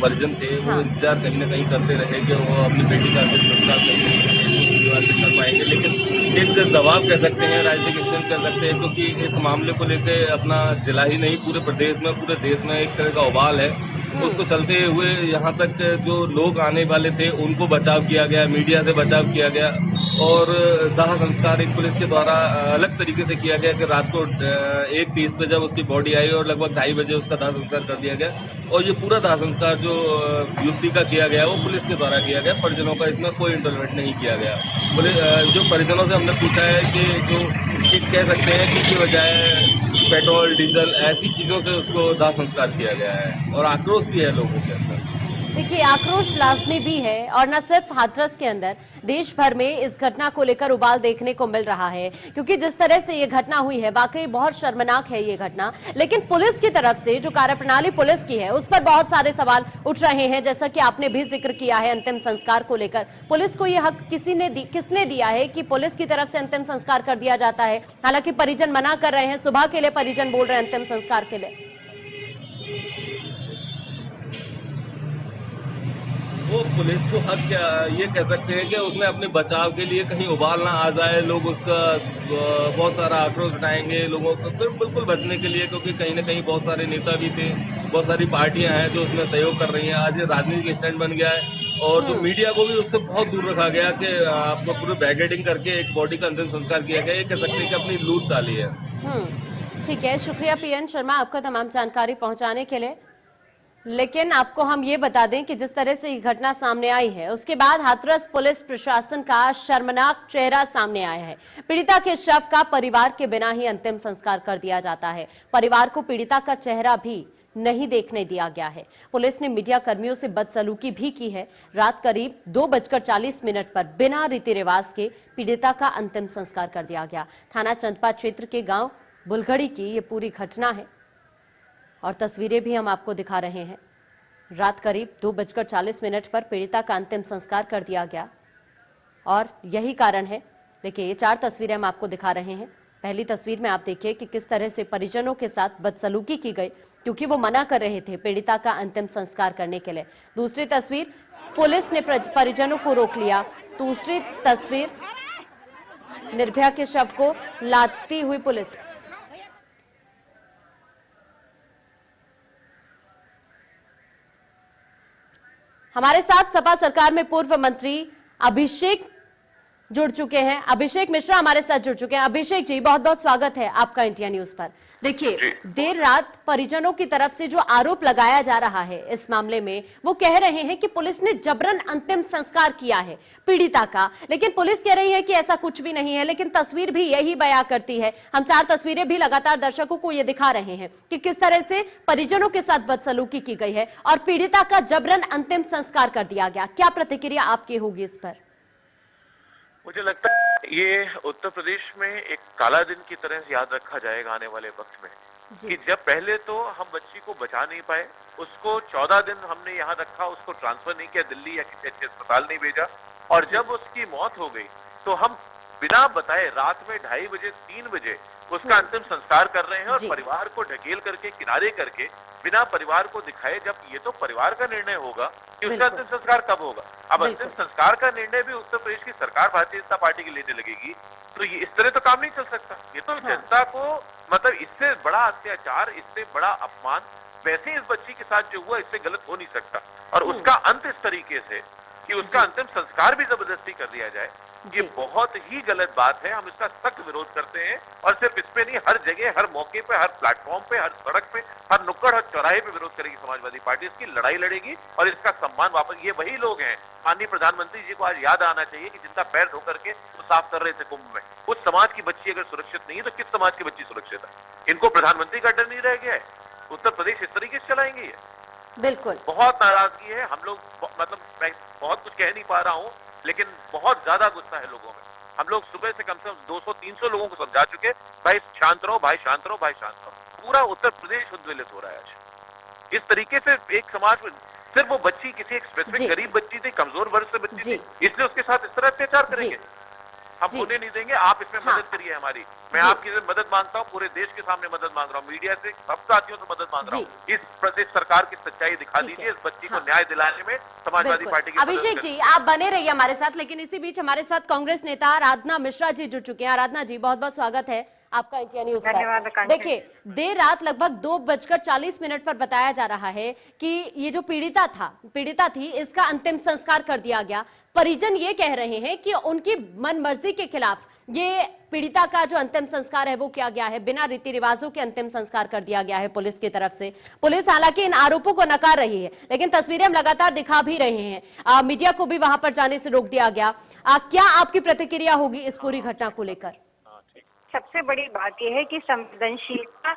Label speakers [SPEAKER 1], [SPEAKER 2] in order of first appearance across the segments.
[SPEAKER 1] परिजन थे वो
[SPEAKER 2] हाँ।
[SPEAKER 1] इंतजार कहीं ना कहीं करते रहे कि वो अपनी बेटी का अंतिम संस्कार परिवार से कर पाएंगे, लेकिन एक दबाव कह सकते हैं, राजनीतिक स्टैंड कह सकते हैं, क्योंकि इस मामले को लेकर अपना जिला ही नहीं पूरे प्रदेश में, पूरे देश में एक तरह का उबाल है। उसको चलते हुए यहाँ तक जो लोग आने वाले थे उनको बचाव किया गया, मीडिया से बचाव किया गया, और दाह संस्कार एक पुलिस के द्वारा अलग तरीके से किया गया कि रात को 1:30 पे जब उसकी बॉडी आई और लगभग 2:30 बजे उसका दाह संस्कार कर दिया गया। और ये पूरा दाह संस्कार जो युवती का किया गया वो पुलिस के द्वारा किया गया, परिजनों का इसमें कोई इंटरवेंट नहीं किया गया। पुलिस जो परिजनों से हमने पूछा है कि जो कह सकते हैं कि इसकी बजाय पेट्रोल डीजल ऐसी चीजों से उसको दाह संस्कार किया गया है, और आक्रोश भी है लोगों के अंदर।
[SPEAKER 2] देखिए, आक्रोश लाजमी भी है, और न सिर्फ हाथरस के अंदर, देश भर में इस घटना को लेकर उबाल देखने को मिल रहा है, क्योंकि जिस तरह से ये घटना हुई है वाकई बहुत शर्मनाक है ये घटना। लेकिन पुलिस की तरफ से जो कार्यप्रणाली पुलिस की है उस पर बहुत सारे सवाल उठ रहे हैं, जैसा कि आपने भी जिक्र किया है अंतिम संस्कार को लेकर। पुलिस को यह हक किसने दिया है कि पुलिस की तरफ से अंतिम संस्कार कर दिया जाता है? हालांकि परिजन मना कर रहे हैं, सुबह के लिए परिजन बोल रहे हैं अंतिम संस्कार के लिए।
[SPEAKER 1] वो पुलिस को हक क्या ये कह सकते हैं कि उसने अपने बचाव के लिए कहीं उबाल ना आ जाए, लोग उसका बहुत सारा आक्रोश उठाएंगे लोगों को फिर बिल्कुल बचने के लिए, क्योंकि कहीं ना कहीं बहुत सारे नेता भी थे, बहुत सारी पार्टियां हैं जो उसमें सहयोग कर रही हैं। आज ये राजनीतिक स्टैंड बन गया है, और जो मीडिया को भी उससे बहुत दूर रखा गया कि आपको पूरे बैगेडिंग करके एक बॉडी का अंतिम संस्कार किया गया, ये कह सकते हैं कि अपनी लूट डाली है।
[SPEAKER 2] ठीक है, शुक्रिया पीएन शर्मा आपका तमाम जानकारी पहुंचाने के लिए। लेकिन आपको हम ये बता दें कि जिस तरह से ये घटना सामने आई है उसके बाद हाथरस पुलिस प्रशासन का शर्मनाक चेहरा सामने आया है। पीड़िता के शव का परिवार के बिना ही अंतिम संस्कार कर दिया जाता है। परिवार को पीड़िता का चेहरा भी नहीं देखने दिया गया है। पुलिस ने मीडिया कर्मियों से बदसलूकी भी की है। रात करीब 2:40 पर बिना रीति रिवाज के पीड़िता का अंतिम संस्कार कर दिया गया। थाना चंदपा क्षेत्र के गांव बुलगड़ी की ये पूरी घटना है, और तस्वीरें भी हम आपको दिखा रहे हैं। रात करीब 2:40 पर पीड़िता का अंतिम संस्कार कर दिया गया, और यही कारण है। देखिए, ये 4 तस्वीरें हम आपको दिखा रहे हैं। पहली तस्वीर में आप देखिए कि किस तरह से परिजनों के साथ बदसलूकी की गई, क्योंकि वो मना कर रहे थे पीड़िता का अंतिम संस्कार करने के लिए। दूसरी तस्वीर, पुलिस ने परिजनों को रोक लिया। दूसरी तस्वीर, निर्भया के शव को लाती हुई पुलिस। हमारे साथ सपा सरकार में पूर्व मंत्री अभिषेक जुड़ चुके हैं। अभिषेक मिश्रा हमारे साथ जुड़ चुके हैं। अभिषेक जी, बहुत बहुत स्वागत है आपका इंडिया न्यूज पर। देखिए, देर रात परिजनों की तरफ से जो आरोप लगाया जा रहा है इस मामले में, वो कह रहे हैं कि पुलिस ने जबरन अंतिम संस्कार किया है पीड़िता का, लेकिन पुलिस कह रही है कि ऐसा कुछ भी नहीं है। लेकिन तस्वीर भी यही बयां करती है। हम 4 तस्वीरें भी लगातार दर्शकों को ये दिखा रहे हैं कि किस तरह से परिजनों के साथ बदसलूकी की गई है और पीड़िता का जबरन अंतिम संस्कार कर दिया गया। क्या प्रतिक्रिया आपकी होगी इस पर?
[SPEAKER 3] मुझे लगता है ये उत्तर प्रदेश में एक काला दिन की तरह याद रखा जाएगा आने वाले वक्त में, कि जब पहले तो हम बच्ची को बचा नहीं पाए, उसको 14 दिन हमने यहाँ रखा, उसको ट्रांसफर नहीं किया दिल्ली या किसी अच्छे अस्पताल नहीं भेजा, और जब उसकी मौत हो गई तो हम बिना बताए रात में 2:30 बजे 3 बजे उसका अंतिम संस्कार कर रहे हैं, और परिवार को ढकेल करके किनारे करके बिना परिवार को दिखाए, जब ये तो परिवार का निर्णय होगा कि उसका अंतिम संस्कार कब होगा। अब अंतिम संस्कार का निर्णय भी उत्तर प्रदेश की सरकार भारतीय जनता पार्टी की लेने लगेगी, तो ये इस तरह तो काम नहीं चल सकता। ये तो जनता को, मतलब इससे बड़ा अत्याचार, इससे बड़ा अपमान वैसे इस बच्ची के साथ जो हुआ, इससे गलत हो नहीं सकता। और उसका अंत इस तरीके से कि उसका अंतिम संस्कार भी जबरदस्ती कर दिया जाए, ये बहुत ही गलत बात है। हम इसका सख्त विरोध करते हैं, और सिर्फ इस पे नहीं, हर जगह, हर मौके पे, हर प्लेटफॉर्म पे, हर सड़क पे, हर नुक्कड़, हर चौराहे पे विरोध करेगी समाजवादी पार्टी। इसकी लड़ाई लड़ेगी और इसका सम्मान वापस। ये वही लोग हैं, माननीय प्रधानमंत्री जी को आज याद आना चाहिए कि जिनका पैर धो करके वो साफ कर रहे थे कुंभ में। उस समाज की बच्ची अगर सुरक्षित नहीं है तो किस समाज की बच्ची सुरक्षित है? इनको प्रधानमंत्री का डर नहीं रह गया है? उत्तर प्रदेश इस तरीके से चलाएंगे ये?
[SPEAKER 2] बिल्कुल,
[SPEAKER 3] बहुत नाराजगी है हम लोग, मतलब मैं बहुत कुछ कह नहीं पा रहा हूँ, लेकिन बहुत ज्यादा गुस्सा है लोगों में। हम लोग सुबह से कम 200-300 लोगों को समझा चुके, भाई शांत रहो, भाई शांत रहो, भाई शांत रहो। पूरा उत्तर प्रदेश उद्वेलित हो रहा है आज इस तरीके से। एक समाज में सिर्फ वो बच्ची किसी एक स्पेसिफिक गरीब बच्ची थी, कमजोर वर्ग से बच्ची थी, इसलिए उसके साथ इस तरह अत्याचार करेंगे। हम
[SPEAKER 2] जी।
[SPEAKER 3] होने नहीं देंगे। आप इसमें
[SPEAKER 2] हाँ।
[SPEAKER 3] मदद करिए हमारी। मैं
[SPEAKER 2] जी।
[SPEAKER 3] आपकी मदद मांगता हूँ, पूरे देश के सामने मदद मांग रहा हूँ, मीडिया से, सब साथियों से मदद मांग रहा
[SPEAKER 2] जी।
[SPEAKER 3] हूँ। इस प्रदेश सरकार की सच्चाई दिखा
[SPEAKER 2] ठीक है।
[SPEAKER 3] दीजिए, इस बच्ची
[SPEAKER 2] हाँ।
[SPEAKER 3] को न्याय दिलाने में समाजवादी
[SPEAKER 2] बिल्कुल।
[SPEAKER 3] पार्टी की मदद
[SPEAKER 2] अभिषेक
[SPEAKER 3] करें।
[SPEAKER 2] जी, आप बने रहिए हमारे साथ, लेकिन इसी बीच हमारे साथ कांग्रेस नेता आराधना मिश्रा जी जुड़ चुके हैं। आराधना जी, बहुत बहुत स्वागत है आपका इंडिया न्यूज
[SPEAKER 4] धन्यवाद
[SPEAKER 2] पर।
[SPEAKER 4] आकांक्षा।
[SPEAKER 2] देखिए, देर रात लगभग 2:40 पर बताया जा रहा है कि ये जो पीड़िता थी, इसका अंतिम संस्कार कर दिया गया। परिजन ये कह रहे हैं कि उनकी मन मर्जी के खिलाफ ये पीड़िता का जो अंतिम संस्कार है वो किया गया है, बिना रीति रिवाजों के अंतिम संस्कार कर दिया गया है पुलिस की तरफ से। पुलिस हालांकि इन आरोपों को नकार रही है, लेकिन तस्वीरें हम लगातार दिखा भी रहे हैं। मीडिया को भी वहां पर जाने से रोक दिया गया। क्या आपकी प्रतिक्रिया होगी इस पूरी घटना को लेकर?
[SPEAKER 4] सबसे बड़ी बात यह है कि संवेदनशीलता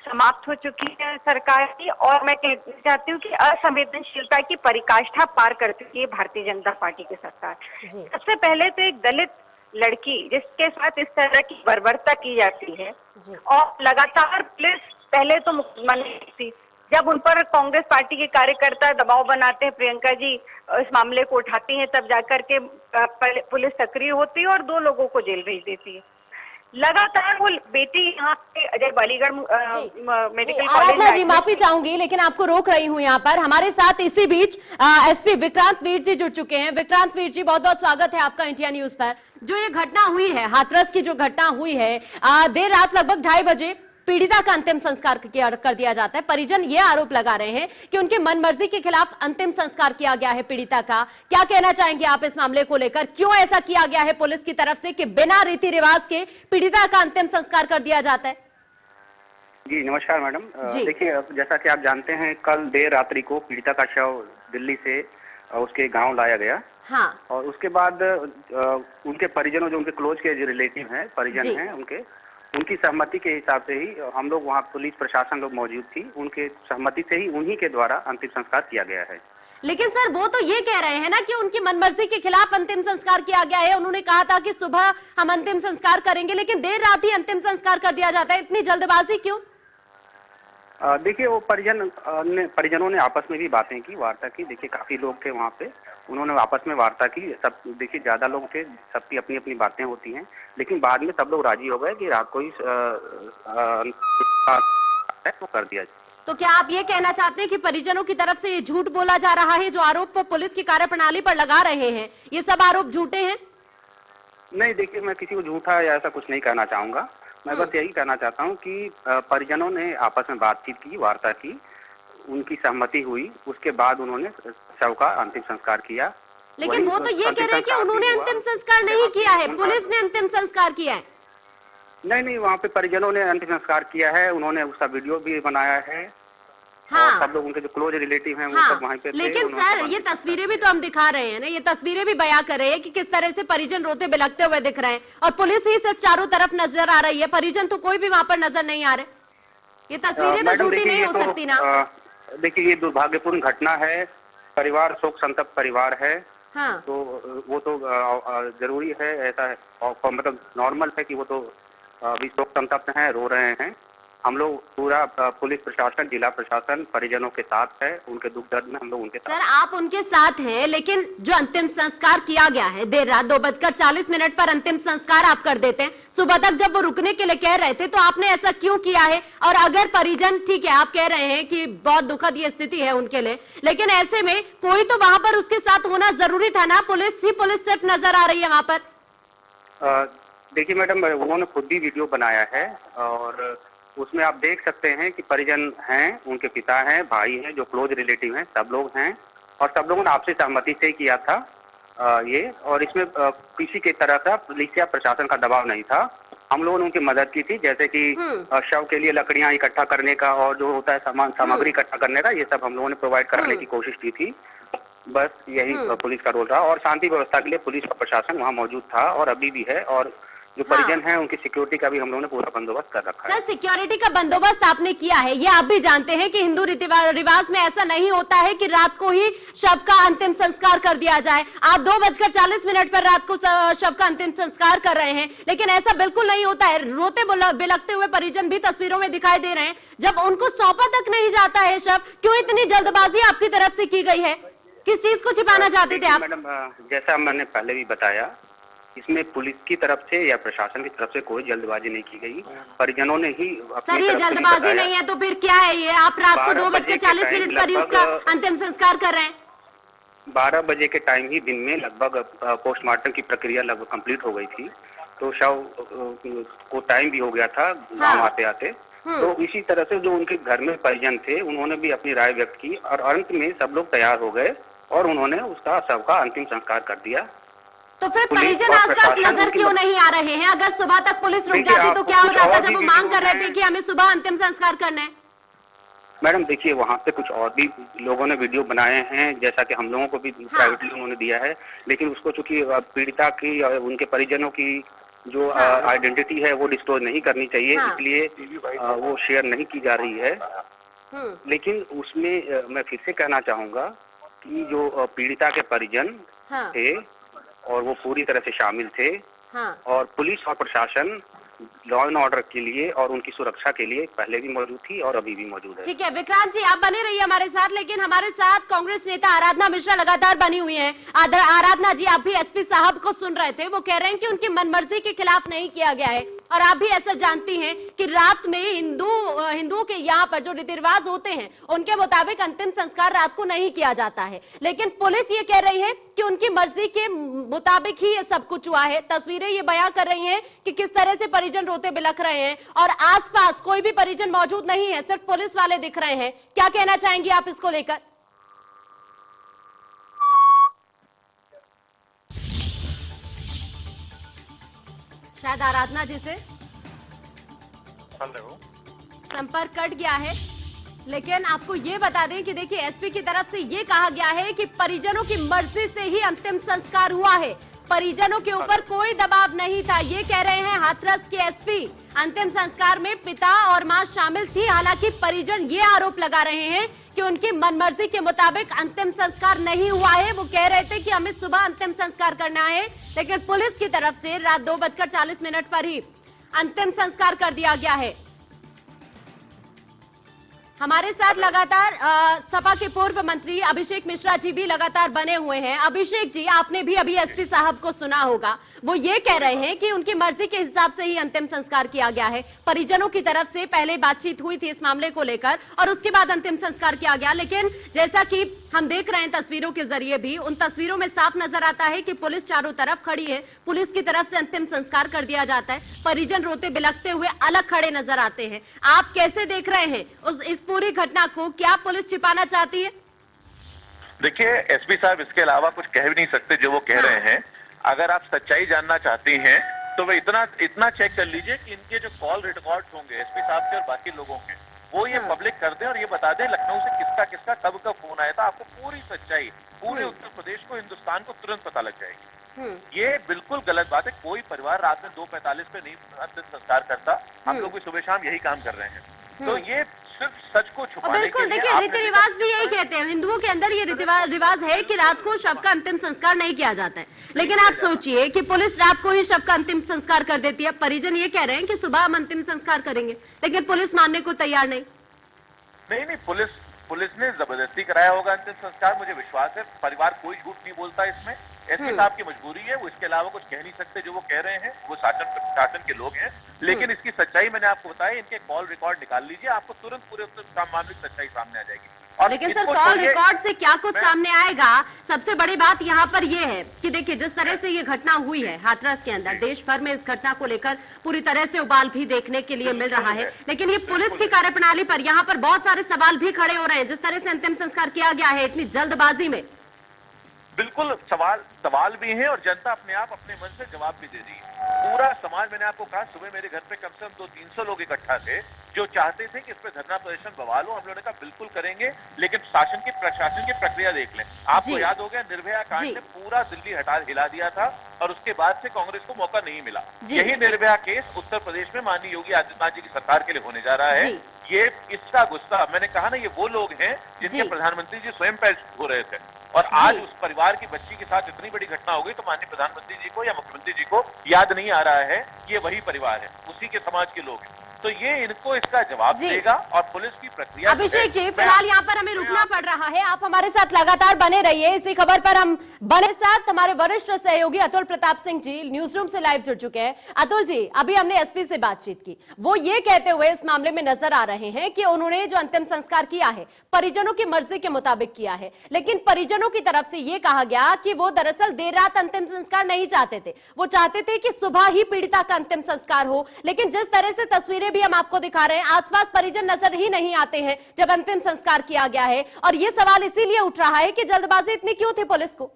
[SPEAKER 4] समाप्त हो चुकी है सरकार की, और मैं कहना चाहती हूँ कि असंवेदनशीलता की पराकाष्ठा पार कर चुकी है भारतीय जनता पार्टी की सरकार।
[SPEAKER 2] जी।
[SPEAKER 4] सबसे पहले तो एक दलित लड़की जिसके साथ इस तरह की बर्बरता की जाती है,
[SPEAKER 2] जी।
[SPEAKER 4] और लगातार पुलिस पहले तो मुकदमा नहीं थी, जब उन पर कांग्रेस पार्टी के कार्यकर्ता दबाव बनाते हैं, प्रियंका जी इस मामले को उठाती हैं, तब जाकर के पुलिस सक्रिय होती है और 2 लोगों को जेल भेज देती है। लगातार वो बेटी यहाँ पे जब अलीगढ़ मेडिकल
[SPEAKER 2] आराधना जी,
[SPEAKER 4] कॉलेज,
[SPEAKER 2] माफी चाहूंगी लेकिन आपको रोक रही हूं यहाँ पर। हमारे साथ इसी बीच एसपी विक्रांत वीर जी जुड़ चुके हैं। विक्रांत वीर जी, बहुत बहुत स्वागत है आपका इंडिया न्यूज पर। जो ये घटना हुई है, हाथरस की जो घटना हुई है, देर रात लगभग 2:30 बजे पीड़िता का अंतिम संस्कार कर दिया जाता है। परिजन ये आरोप लगा रहे हैं कि उनकी मनमर्जी के खिलाफ अंतिम संस्कार किया गया है पीड़िता का। क्या कहना चाहेंगे आप इस मामले को लेकर? क्यों ऐसा किया गया है पुलिस की तरफ से कि बिना रीति रिवाज के पीड़िता का अंतिम संस्कार कर दिया जाता है?
[SPEAKER 5] जी नमस्कार मैडम।
[SPEAKER 2] जी।
[SPEAKER 5] देखिए, जैसा कि आप जानते हैं, कल देर रात्रि को पीड़िता का शव दिल्ली से उसके गांव लाया गया।
[SPEAKER 2] हाँ।
[SPEAKER 5] और उसके बाद उनके परिजनों, जो उनके क्लोज के जो रिलेटिव हैं, परिजन हैं उनकी सहमति के हिसाब से ही हम लोग वहाँ, पुलिस प्रशासन लोग मौजूद थी, उनके सहमति से ही उन्हीं के द्वारा अंतिम संस्कार किया गया है।
[SPEAKER 2] लेकिन सर, वो तो ये कह रहे हैं ना कि उनकी मनमर्जी के खिलाफ अंतिम संस्कार किया गया है। उन्होंने कहा था कि सुबह हम अंतिम संस्कार करेंगे, लेकिन देर रात ही अंतिम संस्कार कर दिया जाता है। इतनी जल्दबाजी क्यों?
[SPEAKER 5] देखिए, वो परिजनों ने आपस में भी बातें की, वार्ता की। देखिए, काफी लोग थे वहाँ पे, उन्होंने आपस में वार्ता की। सब देखिए, ज्यादा लोग थे, सबकी अपनी अपनी बातें होती हैं, लेकिन बाद में सब लोग राजी हो गए कि रात को ही तो कर दिया जाए।
[SPEAKER 2] तो क्या आप ये कहना चाहते हैं कि परिजनों की तरफ से ये झूठ बोला जा रहा है? जो आरोप पुलिस की कार्यप्रणाली पर लगा रहे हैं, ये सब आरोप झूठे हैं?
[SPEAKER 5] नहीं, देखिए, मैं किसी को झूठा या ऐसा कुछ नहीं कहना चाहूंगा। मैं बस यही कहना चाहता हूँ कि परिजनों ने आपस में बातचीत की, वार्ता की, उनकी सहमति हुई, उसके बाद उन्होंने शव का अंतिम संस्कार किया।
[SPEAKER 2] लेकिन वो तो ये कह रहे हैं कि उन्होंने अंतिम संस्कार नहीं किया है, पुलिस ने अंतिम संस्कार किया है।
[SPEAKER 5] नहीं, वहाँ पे परिजनों ने अंतिम संस्कार किया है, उन्होंने उसका वीडियो भी बनाया है।
[SPEAKER 2] हाँ।
[SPEAKER 5] और सब लोग, उनके जो क्लोज रिलेटिव हैं, वो
[SPEAKER 2] हाँ।
[SPEAKER 5] सब वहीं पे थे।
[SPEAKER 2] लेकिन सर, ये तस्वीरें भी तो हम दिखा रहे हैं ना, ये तस्वीरें भी बयां कर रहे हैं कि किस तरह से परिजन रोते बिलखते हुए दिख रहे हैं, और पुलिस ही सिर्फ चारों तरफ नजर आ रही है, परिजन तो कोई भी वहाँ पर नजर नहीं आ रहे। ये तस्वीरें तो झूठी नहीं हो सकती ना।
[SPEAKER 5] देखिए, ये दुर्भाग्यपूर्ण घटना है, परिवार शोक संतप्त परिवार है।
[SPEAKER 2] हाँ।
[SPEAKER 5] तो वो तो जरूरी है, ऐसा है, मतलब नॉर्मल है कि वो तो अभी शोक संतप्त हैं, रो रहे हैं। हम लोग पूरा पुलिस प्रशासन, जिला प्रशासन परिजनों के साथ है, उनके दुख दर्द में हम लोग उनके साथ।
[SPEAKER 2] सर, आप उनके साथ हैं, लेकिन जो अंतिम संस्कार किया गया है, देर रात 2:40 पर अंतिम संस्कार आप कर देते हैं। सुबह तक जब वो रुकने के लिए कह रहे थे, तो आपने ऐसा क्यों किया है? और अगर परिजन, ठीक है, आप कह रहे हैं कि बहुत दुखद ये स्थिति है उनके लिए, लेकिन ऐसे में कोई तो वहां पर उसके साथ होना जरूरी था ना। पुलिस सिर्फ नजर आ रही है वहां पर।
[SPEAKER 5] देखिए मैडम, उन्होंने खुद भी वीडियो बनाया है, और उसमें आप देख सकते हैं कि परिजन हैं, उनके पिता हैं, भाई हैं, जो क्लोज रिलेटिव हैं, सब लोग हैं, और सब लोगों ने आपसी सहमति से किया था ये। और इसमें किसी की तरह का पुलिस या प्रशासन का दबाव नहीं था। हम लोगों ने उनकी मदद की थी, जैसे कि शव के लिए लकड़ियां इकट्ठा करने का, और जो होता है सामग्री इकट्ठा करने का, ये सब हम लोगों ने प्रोवाइड कराने की कोशिश की थी। बस यही पुलिस का रोल रहा, और शांति व्यवस्था के लिए पुलिस का प्रशासन वहाँ मौजूद था और अभी भी है। और जो परिजन हैं, उनकी सिक्योरिटी का भी हम लोगों ने पूरा बंदोबस्त कर रखा है।
[SPEAKER 2] सर, सिक्योरिटी का बंदोबस्त आपने किया है, ये आप भी जानते हैं कि हिंदू रीति रिवाज में ऐसा नहीं होता है कि रात को ही शव का अंतिम संस्कार कर दिया जाए। आप 2:40 पर रात को शव का अंतिम संस्कार कर रहे हैं, लेकिन ऐसा बिल्कुल नहीं होता है। रोते बिलखते हुए परिजन भी तस्वीरों में दिखाई दे रहे हैं। जब उनको सौंपा तक नहीं जाता है शव, क्यों इतनी जल्दबाजी आपकी तरफ से की गई है? किस चीज को छिपाना चाहते थे आप?
[SPEAKER 5] मैडम, जैसा मैंने पहले भी बताया इसमें पुलिस की तरफ से या प्रशासन की तरफ से कोई जल्दबाजी नहीं की गई। परिजनों ने ही
[SPEAKER 2] सर ये जल्दबाजी नहीं है तो फिर क्या है ये? आप रात को 2:40 पर ही उसका अंतिम संस्कार कर रहे हैं।
[SPEAKER 5] 12 बजे के टाइम ही दिन में लगभग पोस्टमार्टम की प्रक्रिया लगभग कंप्लीट हो गई थी, तो शव को टाइम भी हो गया था गाँव आते आते। तो इसी तरह से जो उनके घर में परिजन थे उन्होंने भी अपनी राय व्यक्त की और अंत में सब लोग तैयार हो गए और उन्होंने उसका शव का अंतिम संस्कार कर दिया।
[SPEAKER 2] तो फिर परिजन आसपास नजर क्यों नहीं आ रहे हैं? अगर सुबह तक पुलिस रुक जाती तो क्या हो जाता जब वो मांग कर रहे थे कि हमें सुबह अंतिम संस्कार करना है?
[SPEAKER 5] मैडम देखिए, वहाँ पे कुछ और भी लोगों ने वीडियो बनाए हैं, जैसा कि हम लोगों को भी प्राइवेटली उन्होंने दिया है, लेकिन उसको चूंकि पीड़िता की और उनके परिजनों की जो आइडेंटिटी है वो डिस्क्लोज नहीं करनी चाहिए, इसलिए वो शेयर नहीं की जा रही है। लेकिन उसमें मैं फिर से कहना चाहूंगा कि जो पीड़िता के परिजन थे और वो पूरी तरह से शामिल थे और पुलिस और प्रशासन लॉ एंड ऑर्डर के लिए और उनकी सुरक्षा के लिए पहले भी मौजूद थी और अभी भी मौजूद है।
[SPEAKER 2] ठीक है विक्रांत जी, आप बने रहिए हमारे साथ, लेकिन हमारे साथ कांग्रेस नेता आराधना मिश्रा लगातार बनी हुई हैं। आराधना जी, आप भी एसपी साहब को सुन रहे थे, वो कह रहे हैं कि उनकी मनमर्जी के खिलाफ नहीं किया गया है और आप भी ऐसा जानती हैं कि रात में हिंदुओं के यहाँ पर जो रीति रिवाज होते हैं उनके मुताबिक अंतिम संस्कार रात को नहीं किया जाता है, लेकिन पुलिस ये कह रही है कि उनकी मर्जी के मुताबिक ही ये सब कुछ हुआ है। तस्वीरें ये बयां कर रही हैं कि किस तरह से परिजन रोते बिलख रहे हैं और आसपास कोई भी परिजन मौजूद नहीं है, सिर्फ पुलिस वाले दिख रहे हैं। क्या कहना चाहेंगी आप इसको लेकर? शायद आराधना जी से संपर्क कट गया है, लेकिन आपको ये बता दें कि देखिए एसपी की तरफ से ये कहा गया है कि परिजनों की मर्जी से ही अंतिम संस्कार हुआ है, परिजनों के ऊपर कोई दबाव नहीं था, ये कह रहे हैं हाथरस के एसपी। अंतिम संस्कार में पिता और मां शामिल थी, हालांकि परिजन ये आरोप लगा रहे हैं कि उनकी मनमर्जी के मुताबिक अंतिम संस्कार नहीं हुआ है। वो कह रहे थे कि हमें सुबह अंतिम संस्कार करना है, लेकिन पुलिस की तरफ से रात 2:40 पर ही अंतिम संस्कार कर दिया गया है। हमारे साथ लगातार सपा के पूर्व मंत्री अभिषेक मिश्रा जी भी लगातार बने हुए हैं। अभिषेक जी, आपने भी अभी एसपी साहब को सुना होगा, वो ये कह रहे हैं कि उनकी मर्जी के हिसाब से ही अंतिम संस्कार किया गया है। परिजनों की तरफ से पहले बातचीत हुई थी इस मामले को लेकर और उसके बाद अंतिम संस्कार किया गया, लेकिन जैसा कि हम देख रहे हैं तस्वीरों के जरिए भी, उन तस्वीरों में साफ नजर आता है कि पुलिस चारों तरफ खड़ी है, पुलिस की तरफ से अंतिम संस्कार कर दिया जाता है, परिजन रोते बिलखते हुए अलग खड़े नजर आते हैं। आप कैसे देख रहे हैं इस पूरी घटना को? क्या पुलिस छिपाना चाहती है?
[SPEAKER 3] देखिए एसपी साहब इसके अलावा कुछ कह भी नहीं सकते जो वो कह रहे हैं। अगर आप सच्चाई जानना चाहती हैं तो वे इतना चेक कर लीजिए कि इनके जो कॉल रिकॉर्ड होंगे एसपी साहब के और बाकी लोगों के, वो ये पब्लिक कर दें और ये बता दें लखनऊ से किसका किसका कब कब फोन आया था। आपको पूरी सच्चाई पूरे उत्तर प्रदेश को, हिंदुस्तान को तुरंत पता लग जाएगी। ये बिल्कुल गलत बात है। कोई परिवार रात में 2:45 पे नहीं अंतिम संस्कार करता। हम लोग भी सुबह शाम यही काम कर रहे हैं। तो ये सिर्फ सच को छुपाने के लिए,
[SPEAKER 2] देखिए रीति रिवाज भी यही कहते हैं, हिंदुओं के अंदर ये रीति रिवाज है कि रात को शव का अंतिम संस्कार नहीं किया जाता है, लेकिन आप सोचिए कि पुलिस रात को ही शव का अंतिम संस्कार कर देती है। परिजन ये कह रहे हैं कि सुबह हम अंतिम संस्कार करेंगे, लेकिन पुलिस मानने को तैयार नहीं।
[SPEAKER 3] पुलिस ने जबरदस्ती कराया होगा अंतिम संस्कार, मुझे विश्वास है। परिवार कोई झूठ नहीं बोलता इसमें। एसपी साहब की मजबूरी है, वो इसके अलावा कुछ कह नहीं सकते। जो वो कह रहे हैं वो शासन के लोग हैं, लेकिन इसकी सच्चाई मैंने आपको बताया। इनके कॉल रिकॉर्ड निकाल लीजिए, आपको तुरंत पूरे मामले की सच्चाई सामने आ जाएगी।
[SPEAKER 2] लेकिन सर कॉल रिकॉर्ड से क्या कुछ सामने आएगा? सबसे बड़ी बात यहाँ पर यह है कि देखिए जिस तरह से ये घटना हुई है हाथरस के अंदर, देश भर में इस घटना को लेकर पूरी तरह से उबाल भी देखने के लिए मिल रहा है, लेकिन ये पुलिस की कार्यप्रणाली पर यहाँ पर बहुत सारे सवाल भी खड़े हो रहे हैं। जिस तरह से अंतिम संस्कार किया गया है इतनी जल्दबाजी में,
[SPEAKER 3] बिल्कुल सवाल भी हैं और जनता अपने आप अपने मन से जवाब भी दे रही है। पूरा समाज, मैंने आपको कहा सुबह मेरे घर पे कम से कम 200-300 लोग इकट्ठा थे जो चाहते थे कि इस पे धरना प्रदर्शन बवाल हो। हम लोगों ने कहा बिल्कुल करेंगे, लेकिन प्रशासन की प्रक्रिया देख लें। आपको याद हो गया निर्भया कांड ने पूरा दिल्ली हिला दिया था और उसके बाद से कांग्रेस को मौका नहीं मिला। यही निर्भया केस उत्तर प्रदेश में माननीय योगी आदित्यनाथ जी की सरकार के लिए होने जा रहा है। ये इसका गुस्सा, मैंने कहा ना, ये वो लोग हैं जिनके प्रधानमंत्री जी स्वयं पैर हो रहे थे और आज उस परिवार की बच्ची के साथ इतनी बड़ी घटना हो गई तो माननीय प्रधानमंत्री जी को या मुख्यमंत्री जी को याद नहीं आ रहा है कि ये वही परिवार है, उसी के समाज के लोग हैं। तो ये इनको इसका जवाब
[SPEAKER 2] जी।
[SPEAKER 3] देगा और पुलिस की प्रक्रिया।
[SPEAKER 2] अभिषेक जी, फिलहाल यहाँ पर हमें रुकना पड़ रहा है। आप हमारे साथ लगातार बने रहिए। इसी खबर पर हम बने साथ हमारे वरिष्ठ सहयोगी अतुल प्रताप सिंह जी न्यूज रूम से लाइव जुड़ चुके हैं। अतुल जी, अभी हमने एसपी से बातचीत की, वो ये कहते हुए इस मामले में नजर आ रहे हैं कि उन्होंने जो अंतिम संस्कार किया है परिजनों की मर्जी के मुताबिक किया है, लेकिन परिजनों की तरफ से ये कहा गया कि वो दरअसल देर रात अंतिम संस्कार नहीं चाहते थे, वो चाहते थे कि सुबह ही पीड़िता का अंतिम संस्कार हो। लेकिन जिस तरह से तस्वीरें भी हम आपको दिखा रहे हैं, आसपास परिजन नजर ही नहीं आते हैं जब अंतिम संस्कार किया गया है। और ये सवाल इसीलिए उठ रहा है कि जल्दबाजी इतनी क्यों थी पुलिस को?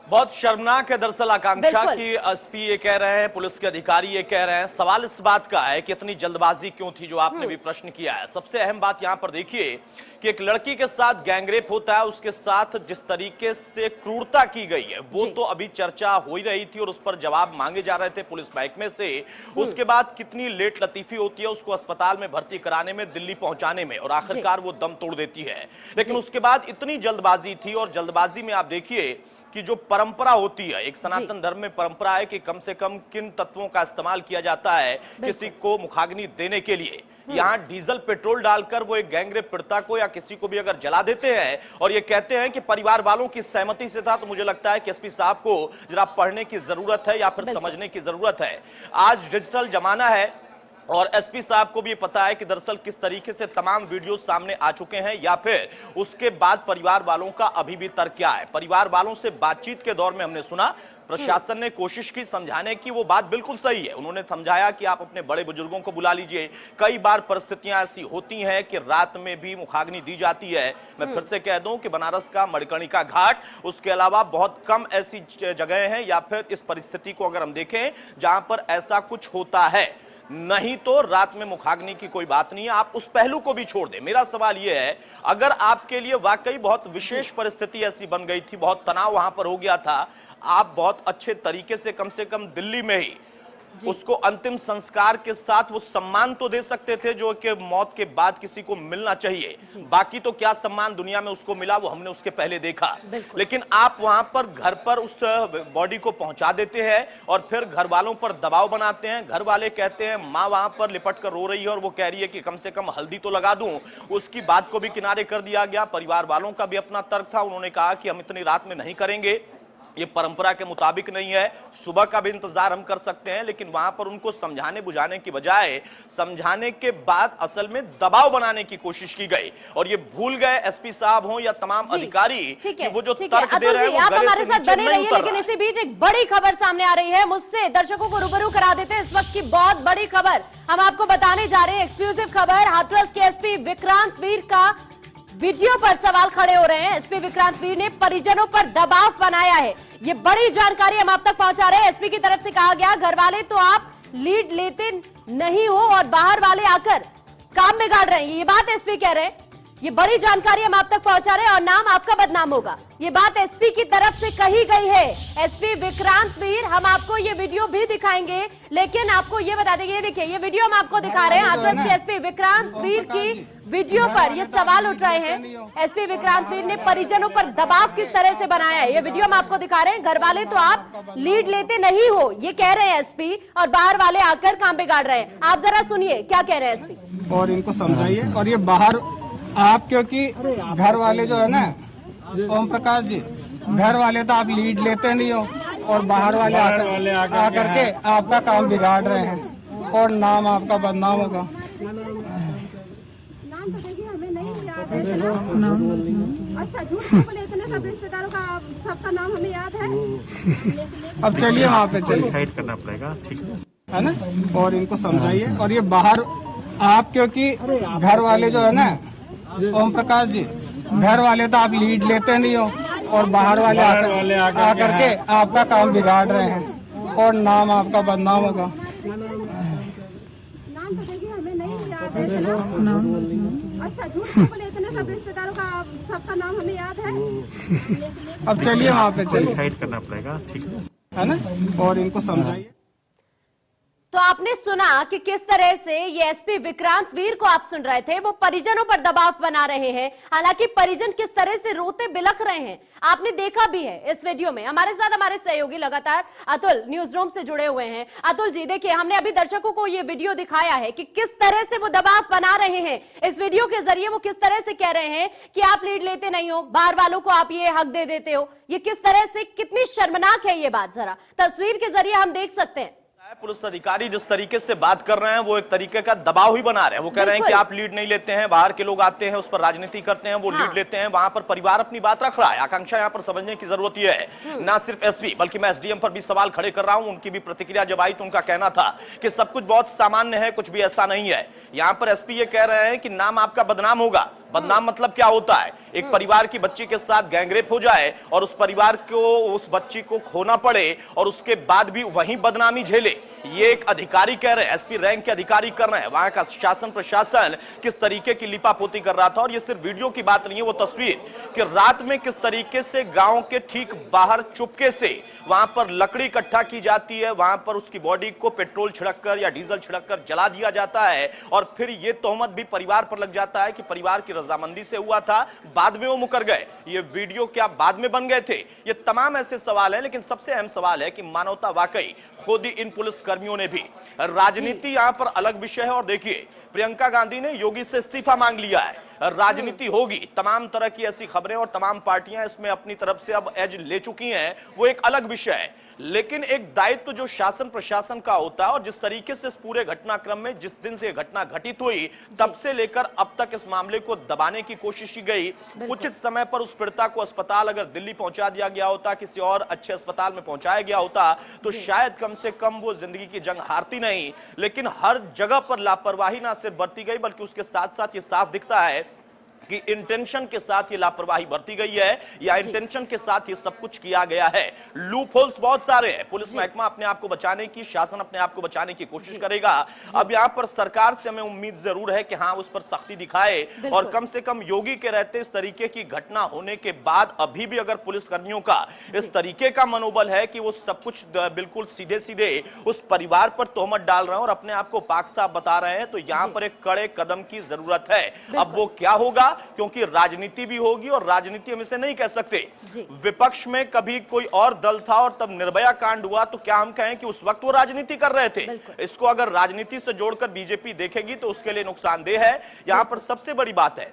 [SPEAKER 6] बहुत शर्मनाक है दरअसल आकांक्षा की एसपी ये कह रहे हैं, पुलिस के अधिकारी ये कह रहे हैं। सवाल इस बात का है कि इतनी जल्दबाजी क्यों थी, जो आपने भी प्रश्न किया है। सबसे अहम बात यहां पर देखिए कि एक लड़की के साथ गैंगरेप होता है, उसके साथ जिस तरीके से क्रूरता की गई है वो तो अभी चर्चा हो ही रही थी और उस पर जवाब मांगे जा रहे थे पुलिस महकमे से। उसके बाद कितनी लेट लतीफी होती है उसको अस्पताल में भर्ती कराने में, दिल्ली पहुंचाने में, और आखिरकार वो दम तोड़ देती है। लेकिन उसके बाद इतनी जल्दबाजी थी, और जल्दबाजी में आप देखिए कि जो परंपरा होती है, एक सनातन धर्म में परंपरा है कि कम से कम किन तत्वों का इस्तेमाल किया जाता है किसी को मुखाग्नि देने के लिए। यहाँ डीजल पेट्रोल डालकर वो एक गैंगरेप पीड़िता को या किसी को भी अगर जला देते हैं और ये कहते हैं कि परिवार वालों की सहमति से था, तो मुझे लगता है कि एसपी साहब को जरा पढ़ने की जरूरत है या फिर समझने की जरूरत है। आज डिजिटल जमाना है और एसपी साहब को भी ये पता है कि दरअसल किस तरीके से तमाम वीडियो सामने आ चुके हैं, या फिर उसके बाद परिवार वालों का अभी भी तर्क क्या है। परिवार वालों से बातचीत के दौर में हमने सुना प्रशासन ने कोशिश की समझाने की, वो बात बिल्कुल सही है। उन्होंने समझाया कि आप अपने बड़े बुजुर्गों को बुला लीजिए। कई बार परिस्थितियां ऐसी होती हैं कि रात में भी मुखाग्नि दी जाती है। मैं फिर से कह दूं कि बनारस का मणिकर्णिका घाट, उसके अलावा बहुत कम ऐसी जगह हैं या फिर इस परिस्थिति को अगर हम देखें जहां पर ऐसा कुछ होता है, नहीं तो रात में मुखाग्नि की कोई बात नहीं है। आप उस पहलू को भी छोड़ दें। मेरा सवाल यह है, अगर आपके लिए वाकई बहुत विशेष परिस्थिति ऐसी बन गई थी, बहुत तनाव वहां पर हो गया था, आप बहुत अच्छे तरीके से कम दिल्ली में ही उसको अंतिम संस्कार के साथ वो सम्मान तो दे सकते थे जो कि मौत के बाद किसी को मिलना चाहिए। बाकी तो क्या सम्मान दुनिया में उसको मिला वो हमने उसके पहले देखा। लेकिन आप वहां पर घर पर उस बॉडी को पहुंचा देते हैं और फिर घर वालों पर दबाव बनाते हैं। घर वाले कहते हैं, माँ वहां पर लिपट कर रो रही है और वो कह रही है कि कम से कम हल्दी तो लगा दूं। उसकी बात को भी किनारे कर दिया गया। परिवार वालों का भी अपना तर्क था। उन्होंने कहा कि हम इतनी रात में नहीं करेंगे, ये परंपरा के मुताबिक नहीं है, सुबह का भी इंतजार हम कर सकते हैं। लेकिन वहां पर उनको समझाने बुझाने की बजाय समझाने के बाद असल में दबाव बनाने की कोशिश की गई और ये भूल गए एसपी साहब हो या तमाम अधिकारी कि वो जो तर्क दे रहे हैं
[SPEAKER 2] आप हमारे साथ बने रहिए। लेकिन इसी बीच एक बड़ी खबर सामने आ रही है, मुझसे दर्शकों को रूबरू करा देते हैं इस वक्त की बहुत बड़ी खबर हम आपको बताने जा रहे हैं। एक्सक्लूसिव खबर, हाथरस के एसपी विक्रांत वीर का वीडियो पर सवाल खड़े हो रहे हैं। एसपी विक्रांत वीर ने परिजनों पर दबाव बनाया है, ये बड़ी जानकारी हम आप तक पहुंचा रहे हैं। एसपी की तरफ से कहा गया, घर वाले तो आप लीड लेते नहीं हो और बाहर वाले आकर काम बिगाड़ रहे हैं, ये बात एसपी कह रहे हैं। ये बड़ी जानकारी हम आप तक पहुंचा रहे हैं और नाम आपका बदनाम होगा, ये बात एसपी की तरफ से कही गई है। एसपी विक्रांत वीर, हम आपको ये वीडियो भी दिखाएंगे, लेकिन आपको ये बता देंगे, ये देखिए ये वीडियो हम आपको दिखा रहे हैं। हाथरस के एसपी विक्रांत वीर की वीडियो पर ये सवाल उठ रहे हैं। एसपी विक्रांत वीर ने परिजनों पर दबाव किस तरह से बनाया है, ये वीडियो हम आपको दिखा रहे हैं। घर वाले तो आप लीड लेते नहीं हो, ये कह रहे हैं एसपी, और बाहर वाले आकर काम बिगाड़ रहे हैं। आप जरा सुनिए क्या कह रहे हैं एसपी।
[SPEAKER 7] और इनको समझाइए। और ये बाहर आप, क्योंकि घर वाले जो है ना ओम प्रकाश जी, घर वाले तो आप लीड लेते नहीं हो और बाहर वाले आकर के आपका काम बिगाड़ रहे हैं और नाम आपका बदनाम होगा।
[SPEAKER 8] नाम तो देखिए हमें नहीं याद है। अच्छा, झूठ बोले इतने सब रिश्तेदारों का सबका नाम हमें याद है।
[SPEAKER 7] अब चलिए वहाँ पे चलिए,
[SPEAKER 9] साइड करना पड़ेगा, ठीक
[SPEAKER 7] है ना। और इनको समझाइए। और ये बाहर आप, क्योंकि घर वाले जो है ना ओम प्रकाश जी, घर वाले तो आप लीड लेते नहीं हो और बाहर वाले आकर के आपका काम बिगाड़ रहे हैं और नाम आपका बदनाम होगा।
[SPEAKER 8] नाम तो देखिए हमें नहीं याद है। अच्छा, झूठ बोले इतने सब रिश्तेदारों का सबका नाम हमें याद है।
[SPEAKER 7] अब चलिए वहाँ पे चलिए,
[SPEAKER 9] साइड करना पड़ेगा, ठीक
[SPEAKER 7] है ना। और इनको समझाइए।
[SPEAKER 2] तो आपने सुना कि किस तरह से ये एसपी विक्रांत वीर को आप सुन रहे थे, वो परिजनों पर दबाव बना रहे हैं। हालांकि परिजन किस तरह से रोते बिलख रहे हैं आपने देखा भी है इस वीडियो में। हमारे साथ हमारे सहयोगी लगातार अतुल न्यूज रूम से जुड़े हुए हैं। अतुल जी, देखिए हमने अभी दर्शकों को ये वीडियो दिखाया है कि किस तरह से वो दबाव बना रहे हैं। इस वीडियो के जरिए वो किस तरह से कह रहे हैं कि आप लीड लेते नहीं हो, बाहर वालों को आप ये हक दे देते हो। ये किस तरह से, कितनी शर्मनाक है ये बात, जरा तस्वीर के जरिए हम देख सकते हैं।
[SPEAKER 6] पुलिस अधिकारी जिस तरीके से बात कर रहे हैं वो एक तरीके का दबाव ही बना रहे हैं। वो कह रहे हैं कि आप लीड नहीं लेते हैं, बाहर के लोग आते हैं उस पर राजनीति करते हैं, वो लीड लेते हैं। वहां पर परिवार अपनी बात रख रहा है। आकांक्षा यहां पर समझने की जरूरत यह है, ना सिर्फ एसपी बल्कि मैं एसडीएम पर भी सवाल खड़े कर रहा हूं। उनकी भी प्रतिक्रिया जब आई तो उनका कहना था कि सब कुछ बहुत सामान्य है, कुछ भी ऐसा नहीं है। यहां पर एसपी ये कह रहे हैं कि नाम आपका बदनाम होगा। बदनाम मतलब क्या होता है? एक परिवार की बच्ची के साथ गैंगरेप हो जाए और उस परिवार को, उस बच्ची को खोना पड़े और उसके बाद भी वहीं बदनामी झेले। ये एक अधिकारी कह रहे हैं, एसपी रैंक के अधिकारी कर रहे हैं। वहां का शासन प्रशासन किस तरीके की लिपापोती कर रहा था। और ये सिर्फ वीडियो की बात नहीं है, वो तस्वीर कि रात में किस तरीके से गांव के ठीक बाहर चुपके से वहां पर लकड़ी इकट्ठा की जाती है, वहां पर उसकी बॉडी को पेट्रोल छिड़ककर या डीजल छिड़ककर जला दिया जाता है और फिर ये तोहमत भी परिवार पर लग जाता है कि परिवार की रजामंदी से हुआ था, बाद में वो मुकर गए। ये वीडियो क्या बाद में बन गए थे? ये तमाम ऐसे सवाल हैं, लेकिन सबसे अहम सवाल है कि मानवता वाकई खुद ही इन पुलिस कर्मियों ने भी। राजनीति यहां पर अलग विषय है। और देखिए, प्रियंका गांधी ने योगी से इस्तीफा मांग लिया है। राजनीति होगी, तमाम तरह की ऐसी खबरें और तमाम पार्टियां इसमें अपनी तरफ से अब एज ले चुकी हैं, वो एक अलग विषय है। लेकिन एक दायित्व जो शासन प्रशासन का होता है, और जिस तरीके से इस पूरे घटनाक्रम में जिस दिन से घटना घटित हुई तब से लेकर अब तक इस मामले को दबाने की कोशिश की गई। उचित समय पर उस पीड़िता को अस्पताल अगर दिल्ली पहुंचा दिया गया होता, किसी और अच्छे अस्पताल में पहुंचाया गया होता, तो शायद कम से कम वो जिंदगी की जंग हारती नहीं। लेकिन हर जगह पर लापरवाही ना सिर्फ बरती गई, बल्कि उसके साथ साथ ये साफ दिखता है कि इंटेंशन के साथ ये लापरवाही बरती गई है, या इंटेंशन के साथ ये सब कुछ किया गया है। लूप होल्स बहुत सारे हैं। पुलिस महकमा अपने आप को बचाने की, शासन अपने आप को बचाने की कोशिश करेगा। अब यहां पर सरकार से हमें उम्मीद जरूर है कि हाँ, उस पर सख्ती दिखाए। और कम से कम योगी के रहते इस तरीके की घटना होने के बाद अभी भी अगर पुलिस कर्मियों का इस तरीके का मनोबल है कि वो सब कुछ बिल्कुल सीधे सीधे उस परिवार पर तोहमत डाल रहे हैं और अपने आप को पाक साफ बता रहे हैं, तो यहां पर एक कड़े कदम की जरूरत है। अब वो क्या होगा, क्योंकि राजनीति भी होगी और राजनीति हम इसे नहीं कह सकते। विपक्ष में कभी कोई और दल था और तब निर्भया कांड हुआ, तो क्या हम कहें कि उस वक्त वो राजनीति कर रहे थे? इसको अगर राजनीति से जोड़कर बीजेपी देखेगी तो उसके लिए नुकसानदेह है। यहां पर सबसे बड़ी बात है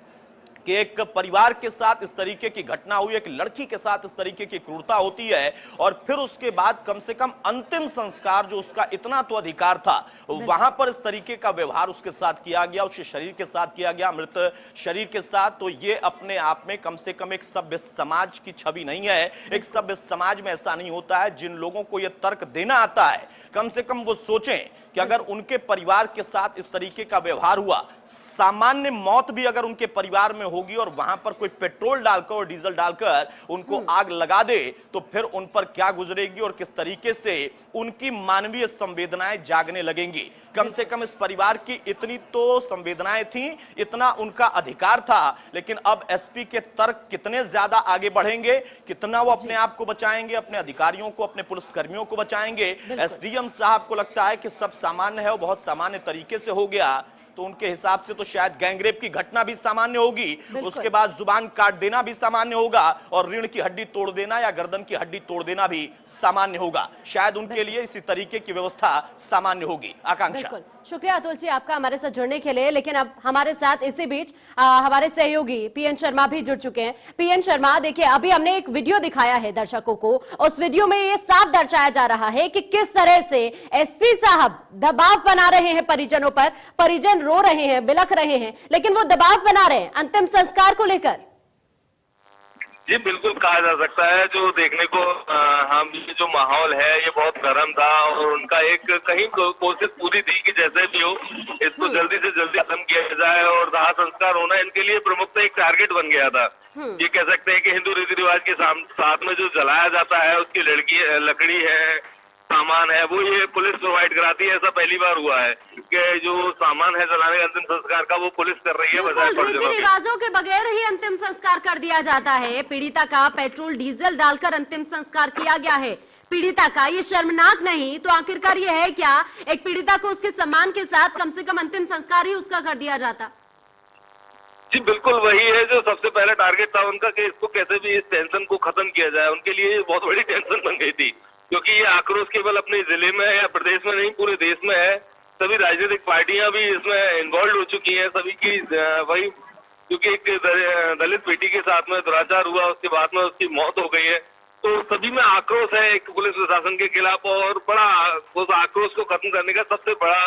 [SPEAKER 6] कि एक परिवार के साथ इस तरीके की घटना हुई, एक लड़की के साथ इस तरीके की क्रूरता होती है और फिर उसके बाद कम से कम अंतिम संस्कार जो उसका इतना तो अधिकार था, वहां पर इस तरीके का व्यवहार उसके साथ किया गया, उसके शरीर के साथ किया गया, मृत शरीर के साथ। तो ये अपने आप में कम से कम एक सभ्य समाज की छवि नहीं है। एक सभ्य समाज में ऐसा नहीं होता है। जिन लोगों को यह तर्क देना आता है, कम से कम वो सोचें कि अगर उनके परिवार के साथ इस तरीके का व्यवहार हुआ, सामान्य मौत भी अगर उनके परिवार में होगी और वहां पर कोई पेट्रोल डालकर और डीजल डालकर उनको आग लगा दे, तो फिर उन पर क्या गुजरेगी और किस तरीके से उनकी मानवीय संवेदनाएं जागने लगेंगी। कम से कम इस परिवार की इतनी तो संवेदनाएं थी, इतना उनका अधिकार था। लेकिन अब एसपी के तर्क कितने ज्यादा आगे बढ़ेंगे, कितना वो अपने आप को बचाएंगे, अपने अधिकारियों को, अपने पुलिसकर्मियों को बचाएंगे। एसडीएम साहब को लगता है कि सब सामान्य है, वो बहुत सामान्य तरीके से हो गया, तो उनके हिसाब से तो शायद गैंगरेप की घटना भी सामान्य होगी, उसके बाद जुबान काट देना भी सामान्य होगा और रीढ़ की हड्डी तोड़ देना या गर्दन की हड्डी तोड़ देना भी सामान्य होगा। शायद उनके लिए इसी तरीके की व्यवस्था सामान्य होगी। आकांक्षा,
[SPEAKER 2] शुक्रिया अतुल जी आपका हमारे साथ जुड़ने के लिए। लेकिन अब हमारे साथ इसी बीच हमारे सहयोगी पीएन शर्मा भी जुड़ चुके हैं। पीएन शर्मा, देखिए अभी हमने एक वीडियो दिखाया है दर्शकों को, उस वीडियो में ये साफ दर्शाया जा रहा है कि किस तरह से एसपी साहब दबाव बना रहे हैं परिजनों पर। परिजन रो रहे हैं, बिलख रहे हैं, लेकिन वो दबाव बना रहे हैं अंतिम संस्कार को लेकर।
[SPEAKER 3] जी बिल्कुल कहा जा सकता है। जो देखने को हम ये जो माहौल है ये बहुत गर्म था और उनका एक कहीं कोशिश पूरी थी कि जैसे भी हो इसको जल्दी से जल्दी खत्म किया जाए और दाह संस्कार होना इनके लिए प्रमुखता एक टारगेट बन गया था। ये कह सकते हैं कि हिंदू रीति रिवाज के साथ में जो जलाया जाता है उसकी लकड़ी है, सामान है, वो ये पुलिस प्रोवाइड कराती है। ऐसा पहली बार हुआ है कि जो सामान है जलाने का अंतिम संस्कार का वो पुलिस कर रही है, बजाय
[SPEAKER 2] रीति रिवाजों के बगैर ही अंतिम संस्कार कर दिया जाता है। पीड़िता का पेट्रोल डीजल डालकर अंतिम संस्कार किया गया है। पीड़िता का, ये शर्मनाक नहीं तो आखिरकार ये है क्या? एक पीड़िता को उसके सम्मान के साथ कम से कम अंतिम संस्कार ही उसका कर दिया जाता।
[SPEAKER 1] जी बिल्कुल वही है जो सबसे पहले टारगेट था उनका कि इसको कैसे भी इस टेंशन को खत्म किया जाए। उनके लिए ये बहुत बड़ी टेंशन बन गई थी, क्योंकि ये आक्रोश केवल अपने जिले में या प्रदेश में नहीं पूरे देश में है। सभी राजनीतिक पार्टियां भी इसमें इन्वॉल्व हो चुकी हैं। सभी की वही, क्योंकि एक दलित बेटी के साथ में दुराचार हुआ, उसके बाद में उसकी मौत हो गई है, तो सभी में आक्रोश है एक पुलिस प्रशासन के खिलाफ। और बड़ा उस आक्रोश को खत्म करने का सबसे बड़ा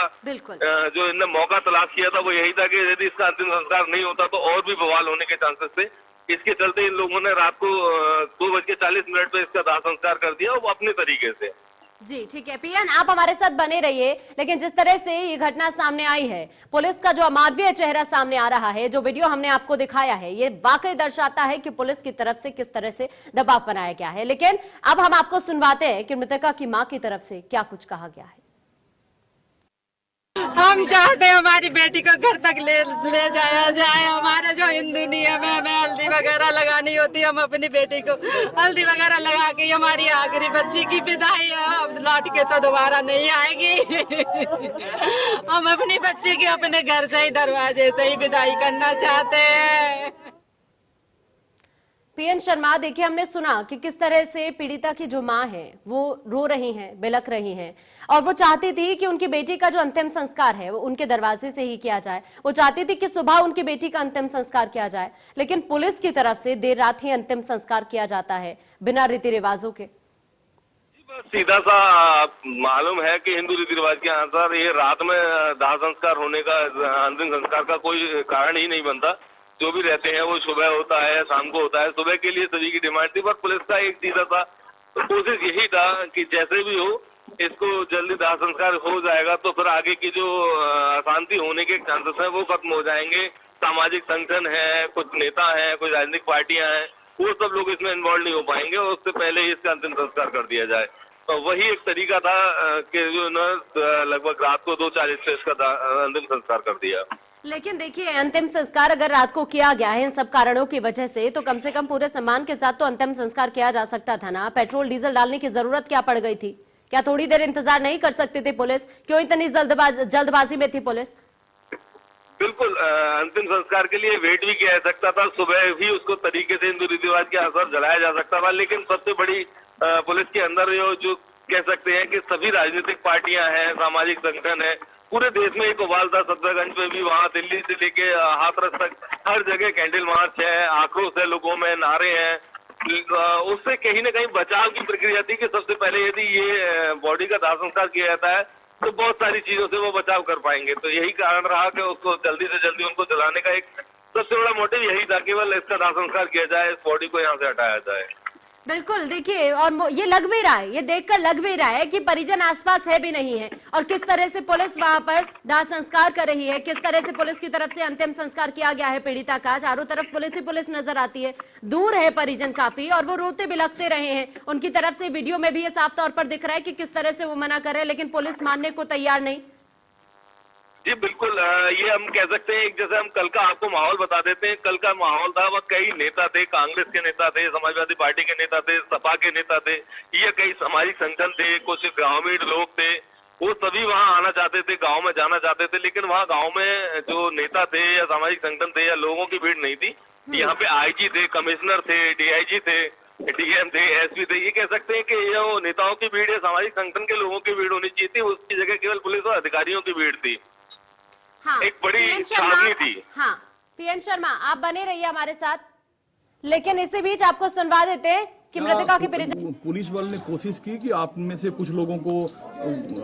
[SPEAKER 1] जो इन्हें मौका तलाश किया था वो यही था कि यदि इसका अंतिम संस्कार नहीं होता तो और भी बवाल होने के चांसेस थे। इसके चलते इन लोगों ने रात को 2:40 पे इसका दाह संस्कार कर दिया, वो अपने तरीके से।
[SPEAKER 2] जी ठीक है पीएन, आप हमारे साथ बने रहिए। लेकिन जिस तरह से ये घटना सामने आई है, पुलिस का जो अमानवीय चेहरा सामने आ रहा है, जो वीडियो हमने आपको दिखाया है, ये वाकई दर्शाता है कि पुलिस की तरफ से किस तरह से दबाव बनाया गया है। लेकिन अब हम आपको सुनवाते हैं कि मृतका की मां की तरफ से क्या कुछ कहा गया है।
[SPEAKER 8] हम चाहते हैं हमारी बेटी को घर तक ले जाया जाए। हमारे जो हिंदू नियम है, हमें हल्दी वगैरह लगानी होती है, हम अपनी बेटी को हल्दी वगैरह लगा के हमारी आखिरी बच्ची की विदाई है। अब लौट के तो दोबारा नहीं आएगी। हम अपनी बच्ची की अपने घर से ही, दरवाजे से ही विदाई करना चाहते हैं।
[SPEAKER 2] पीएन शर्मा, देखिए हमने सुना कि किस तरह से पीड़िता की जो मां है वो रो रही हैं, बिलख रही हैं, और वो चाहती थी कि उनकी बेटी का जो अंतिम संस्कार है वो उनके दरवाजे से ही किया जाए। वो चाहती थी कि सुबह उनकी बेटी का अंतिम संस्कार किया जाए, लेकिन पुलिस की तरफ से देर रात ही अंतिम संस्कार किया जाता है बिना रीति रिवाजों के।
[SPEAKER 1] सीधा सा मालूम है कि हिंदू रीति रिवाज के अनुसार ये रात में दाह संस्कार होने का, अंतिम संस्कार का कोई कारण ही नहीं बनता। जो भी रहते हैं वो सुबह होता है, शाम को होता है। सुबह के लिए सभी की डिमांड थी, पर पुलिस का एक सीधा सा कोशिश यही था कि जैसे भी हो इसको जल्दी दाह संस्कार हो जाएगा तो फिर आगे की जो अशांति होने के चांसेस हैं वो खत्म हो जाएंगे। सामाजिक संगठन है, कुछ नेता हैं, कुछ राजनीतिक पार्टियां हैं, वो सब लोग इसमें इन्वॉल्व नहीं हो पाएंगे और उससे पहले ही इसका अंतिम संस्कार कर दिया जाए। तो वही एक तरीका था कि जो लगभग रात को 2:40 पे इसका अंतिम संस्कार कर दिया।
[SPEAKER 2] लेकिन देखिए, अंतिम संस्कार अगर रात को किया गया है इन सब कारणों की वजह से, तो कम से कम पूरे सम्मान के साथ तो अंतिम संस्कार किया जा सकता था ना। पेट्रोल डीजल डालने की जरूरत क्या पड़ गई थी? क्या थोड़ी देर इंतजार नहीं कर सकती थी पुलिस? क्यों इतनी जल्दबाजी में थी पुलिस?
[SPEAKER 1] बिल्कुल, अंतिम संस्कार के लिए वेट भी किया जा सकता था। सुबह भी उसको तरीके से हिंदू रीति रिवाज के अनुसार जलाया जा सकता था। लेकिन सबसे बड़ी पुलिस के अंदर जो कह सकते हैं कि सभी राजनीतिक पार्टियां हैं, सामाजिक संगठन है, पूरे देश में एक उबाल था। सफदरगंज पे भी, वहाँ दिल्ली से लेके हाथरस तक हर जगह कैंडल मार्च है, आक्रोश है लोगों में, नारे हैं। उससे कहीं ना कहीं बचाव की प्रक्रिया थी कि सबसे पहले यदि ये बॉडी का दाह संस्कार किया जाता है तो बहुत सारी चीजों से वो बचाव कर पाएंगे। तो यही कारण रहा कि उसको जल्दी से जल्दी उनको जलाने का एक सबसे बड़ा मोटिव यही था, केवल इसका दाह संस्कार किया जाए, इस बॉडी को यहाँ से हटाया जाए।
[SPEAKER 2] बिल्कुल, देखिए, और ये लग भी रहा है, ये देखकर लग भी रहा है कि परिजन आसपास है भी नहीं है, और किस तरह से पुलिस वहां पर दाह संस्कार कर रही है, किस तरह से पुलिस की तरफ से अंतिम संस्कार किया गया है पीड़िता का। चारों तरफ पुलिस ही पुलिस नजर आती है, दूर है परिजन काफी, और वो रोते बिलखते रहे हैं। उनकी तरफ से वीडियो में भी ये साफ तौर पर दिख रहा है कि किस तरह से वो मना कर रहे हैं, लेकिन पुलिस मानने को तैयार नहीं।
[SPEAKER 1] जी बिल्कुल, ये हम कह सकते हैं, जैसे हम कल का आपको माहौल बता देते हैं। कल का माहौल था, वह कई नेता थे, कांग्रेस के नेता थे, समाजवादी पार्टी के नेता थे, सपा के नेता थे, ये कई सामाजिक संगठन थे, कुछ ग्रामीण लोग थे, वो सभी वहां आना चाहते थे, गांव में जाना चाहते थे। लेकिन वहां गांव में जो नेता थे या सामाजिक संगठन थे या लोगों की भीड़ नहीं थी। यहाँ पे आईजी थे, कमिश्नर थे, डीआईजी थे, डीएम थे, एसपी थे। ये कह सकते हैं कि ये नेताओं की भीड़ या सामाजिक संगठन के लोगों की भीड़ होनी चाहिए थी, उसकी जगह केवल पुलिस और अधिकारियों की भीड़ थी।
[SPEAKER 2] हाँ,
[SPEAKER 1] एक बड़ी सावधानी थी।
[SPEAKER 2] हाँ, पीएन शर्मा, आप बने रहिए हमारे साथ। लेकिन इसी बीच आपको सुनवा देते हैं कि मृतका की परिजन,
[SPEAKER 9] पुलिस वालों ने कोशिश की कि आप में से कुछ लोगों को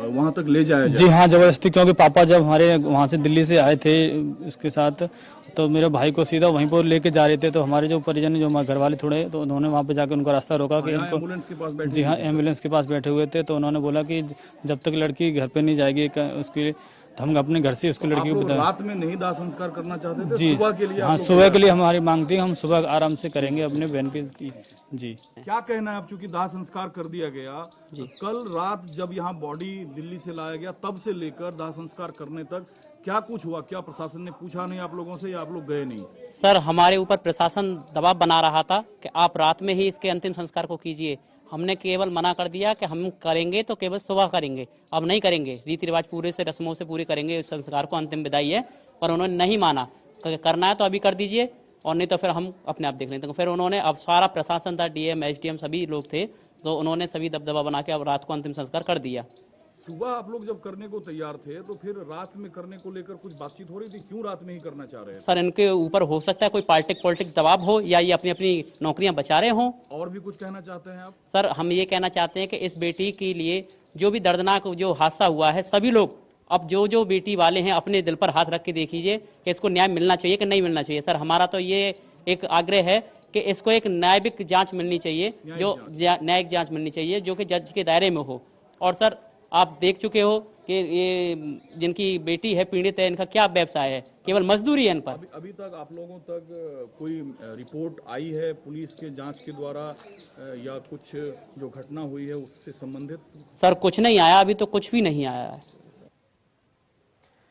[SPEAKER 9] वहां तक ले जाया जाए।
[SPEAKER 10] जी हाँ, जबरदस्ती, क्योंकि पापा जब हमारे वहाँ से दिल्ली से आए थे इसके साथ, तो मेरे भाई को सीधा वहीं पर लेके जा रहे थे। तो हमारे जो परिजन, जो हमारे घर वाले थोड़े, तो उन्होंने वहाँ पे जाकर उनका रास्ता रोका कि इनको,
[SPEAKER 9] एम्बुलेंस के पास बैठे,
[SPEAKER 10] जी हाँ, एम्बुलेंस के पास बैठे हुए थे। तो उन्होंने बोला कि जब तक लड़की घर पे नहीं जाएगी उसकी, हम अपने घर से उसको लड़की को बताएं।
[SPEAKER 9] रात में नहीं दाह संस्कार करना चाहते थे?
[SPEAKER 10] जी
[SPEAKER 9] सुबह के लिए?
[SPEAKER 10] हाँ, सुबह के लिए हमारी मांग थी, हम सुबह आराम से करेंगे अपने बहन की। जी,
[SPEAKER 9] क्या कहना है आप? चूंकि दाह संस्कार कर दिया गया, कल रात जब यहाँ बॉडी दिल्ली से लाया गया, तब से लेकर दाह संस्कार करने तक क्या कुछ हुआ? क्या प्रशासन ने पूछा नहीं आप लोगों से, या आप लोग गए नहीं?
[SPEAKER 11] सर, हमारे ऊपर प्रशासन दबाव बना रहा था कि आप रात में ही इसके अंतिम संस्कार को कीजिए। हमने केवल मना कर दिया कि हम करेंगे तो केवल सुबह करेंगे, अब नहीं करेंगे, रीति रिवाज पूरे से रस्मों से पूरे करेंगे, इस संस्कार को अंतिम विदाई है। पर उन्होंने नहीं माना, करना है तो अभी कर दीजिए और नहीं तो फिर हम अपने आप देख लेते हैं। फिर उन्होंने, अब सारा प्रशासन था, डीएम एसडीएम सभी लोग थे, तो उन्होंने सभी दबदबा बना के अब रात को अंतिम संस्कार कर दिया।
[SPEAKER 9] सुबह आप लोग जब करने को तैयार थे तो फिर रात में करने को लेकर कुछ बातचीत हो रही थी, क्यों रात में ही करना चाह रहे हैं?
[SPEAKER 11] सर इनके ऊपर हो सकता है कोई पॉलिटिक्स दबाव हो या ये अपनी अपनी नौकरियां बचा रहे हों।
[SPEAKER 9] और भी कुछ कहना चाहते हैं आप?
[SPEAKER 11] सर हम ये कहना चाहते हैं कि इस बेटी के लिए जो भी दर्दनाक जो हादसा हुआ है, सभी लोग अब जो बेटी वाले हैं अपने दिल पर हाथ रख के देख लीजिए कि इसको न्याय मिलना चाहिए कि नहीं मिलना चाहिए। सर हमारा तो ये एक आग्रह है कि इसको एक न्यायिक जांच मिलनी चाहिए, जो न्यायिक जांच मिलनी चाहिए जो कि जज के दायरे में हो। और सर आप देख चुके हो कि ये जिनकी बेटी है पीड़ित है, इनका क्या व्यवसाय है, केवल मजदूरी है इन पर।
[SPEAKER 9] अभी तक आप लोगों तक कोई रिपोर्ट आई है पुलिस के जांच के द्वारा या कुछ जो घटना हुई है उससे संबंधित?
[SPEAKER 11] सर कुछ नहीं आया, अभी तो कुछ भी नहीं आया है।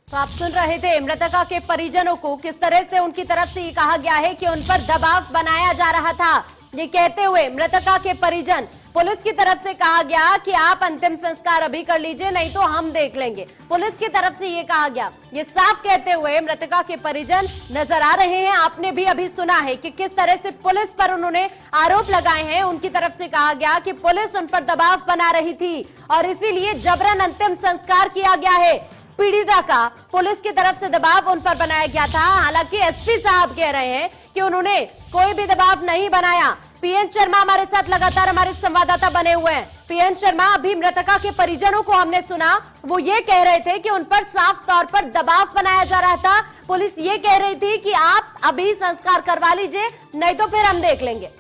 [SPEAKER 2] तो आप सुन रहे थे मृतका के परिजनों को, किस तरह से उनकी तरफ से ये कहा गया है कि उन पर दबाव बनाया जा रहा था। ये कहते हुए मृतका के परिजन, पुलिस की तरफ से कहा गया कि आप अंतिम संस्कार अभी कर लीजिए नहीं तो हम देख लेंगे। पुलिस की तरफ से ये कहा गया, ये साफ कहते हुए मृतका के परिजन नजर आ रहे हैं। आपने भी अभी सुना है कि किस तरह से पुलिस पर उन्होंने आरोप लगाए हैं। उनकी तरफ से कहा गया कि पुलिस उन पर दबाव बना रही थी और इसीलिए जबरन अंतिम संस्कार किया गया है। पीड़िता का पुलिस की तरफ से दबाव उन पर बनाया गया था। हालांकि एसपी साहब कह रहे हैं कि उन्होंने कोई भी दबाव नहीं बनाया। पीएन शर्मा हमारे साथ लगातार हमारे संवाददाता बने हुए हैं। पीएन शर्मा, अभी मृतका के परिजनों को हमने सुना, वो ये कह रहे थे कि उन पर साफ तौर पर दबाव बनाया जा रहा था। पुलिस ये कह रही थी कि आप अभी संस्कार करवा लीजिए नहीं तो फिर हम देख लेंगे।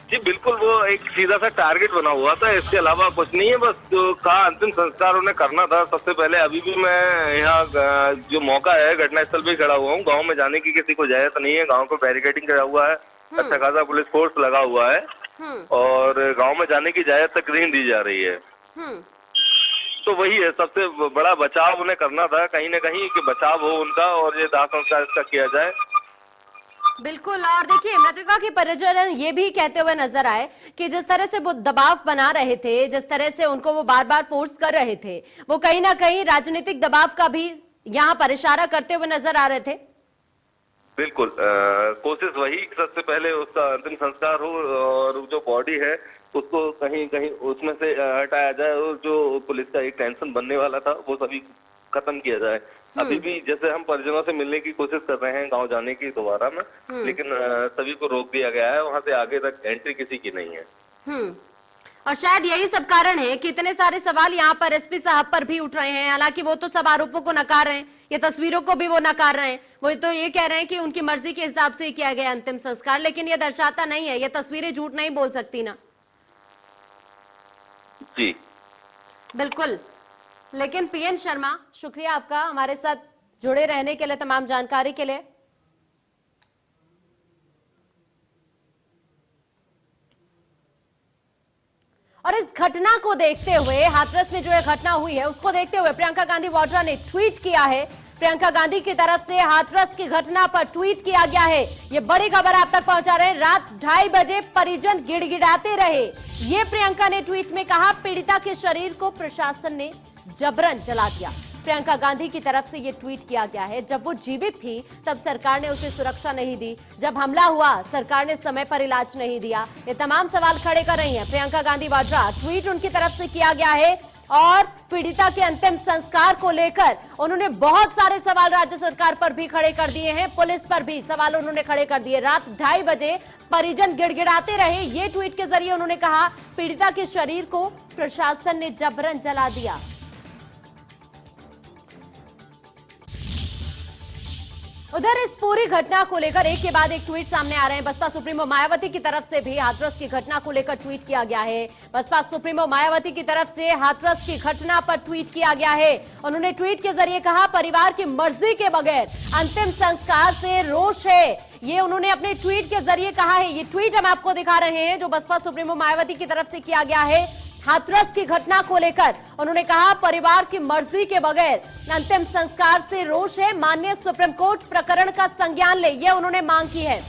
[SPEAKER 1] जी बिल्कुल, वो एक सीधा सा टारगेट बना हुआ था, इसके अलावा कुछ नहीं है। बस जो कहा अंतिम संस्कार उन्हें करना था। सबसे पहले अभी भी मैं यहाँ जो मौका है घटनास्थल पे खड़ा हुआ हूँ। गांव में जाने की किसी को इजाजत नहीं है। गांव को बैरिकेडिंग करा हुआ है, अच्छा खासा पुलिस फोर्स लगा हुआ है और गांव में जाने की इजाजत तक नहीं दी जा रही है। तो वही है, सबसे बड़ा बचाव उन्हें करना था कहीं न कहीं कि बचाव हो उनका और ये दाह संस्कार इसका किया जाए।
[SPEAKER 2] बिल्कुल। और देखिए मृतका के परिजन ये भी कहते हुए नजर आए कि जिस तरह से वो दबाव बना रहे थे, जिस तरह से उनको वो बार बार फोर्स कर रहे थे, वो कहीं ना कहीं राजनीतिक दबाव का भी यहाँ पर इशारा करते हुए नजर आ रहे थे।
[SPEAKER 1] बिल्कुल, कोशिश वही सबसे पहले उसका अंतिम संस्कार हो और जो बॉडी है उसको कहीं कहीं उसमें से हटाया जाए और जो पुलिस का एक टेंशन बनने वाला था वो सभी खत्म किया जाए। अभी भी जैसे हम परिजनों से मिलने की कोशिश कर रहे हैं गांव जाने की दोबारा में, लेकिन सभी को रोक दिया गया है। वहां से आगे तक एंट्री किसी की नहीं है।
[SPEAKER 2] और शायद यही सब कारण है कि इतने सारे सवाल यहाँ पर एसपी साहब पर भी उठ रहे हैं। हालांकि वो तो सब आरोपों को नकार रहे हैं, ये तस्वीरों को भी वो नकार रहे हैं। वो तो ये कह रहे हैं कि उनकी मर्जी के हिसाब से किया गया अंतिम संस्कार, लेकिन ये दर्शाता नहीं है, ये तस्वीरें झूठ नहीं बोल सकती ना।
[SPEAKER 1] जी
[SPEAKER 2] बिल्कुल। लेकिन पीएन शर्मा, शुक्रिया आपका हमारे साथ जुड़े रहने के लिए, तमाम जानकारी के लिए। और इस घटना को देखते हुए, हाथरस में जो ये घटना हुई है उसको देखते हुए प्रियंका गांधी वाड्रा ने ट्वीट किया है। प्रियंका गांधी की तरफ से हाथरस की घटना पर ट्वीट किया गया है। ये बड़ी खबर आप तक पहुंचा रहे हैं। रात 2:30 बजे परिजन गिड़गिड़ाते रहे, ये प्रियंका ने ट्वीट में कहा। पीड़िता के शरीर को प्रशासन ने जबरन जला दिया। प्रियंका गांधी की तरफ से ये ट्वीट किया गया है। जब वो जीवित थी तब सरकार ने उसे सुरक्षा नहीं दी, जब हमला हुआ सरकार ने समय पर इलाज नहीं दिया। ये तमाम सवाल खड़े कर रही हैं प्रियंका गांधी वाड्रा। ट्वीट उनकी तरफ से किया गया है और पीड़िता के अंतिम संस्कार को लेकर उन्होंने बहुत सारे सवाल राज्य सरकार पर भी खड़े कर दिए हैं, पुलिस पर भी सवाल उन्होंने खड़े कर दिए। रात 2:30 बजे परिजन गिड़गिड़ाते रहे, ये ट्वीट के जरिए उन्होंने कहा। पीड़िता के शरीर को प्रशासन ने जबरन जला दिया। उधर इस पूरी घटना को लेकर एक के बाद एक ट्वीट सामने आ रहे हैं। बसपा सुप्रीमो मायावती की तरफ से भी हाथरस की घटना को लेकर ट्वीट किया गया है। बसपा सुप्रीमो मायावती की तरफ से हाथरस की घटना पर ट्वीट किया गया है। उन्होंने ट्वीट के जरिए कहा, परिवार की मर्जी के बगैर अंतिम संस्कार से रोष है। ये उन्होंने अपने ट्वीट के जरिए कहा है। ये ट्वीट हम आपको दिखा रहे हैं जो बसपा सुप्रीमो मायावती की तरफ से किया गया है हाथरस की घटना को लेकर। उन्होंने कहा, परिवार की मर्जी के बगैर अंतिम संस्कार से रोष है, माननीय सुप्रीम कोर्ट प्रकरण का संज्ञान ले, ये उन्होंने मांग की है।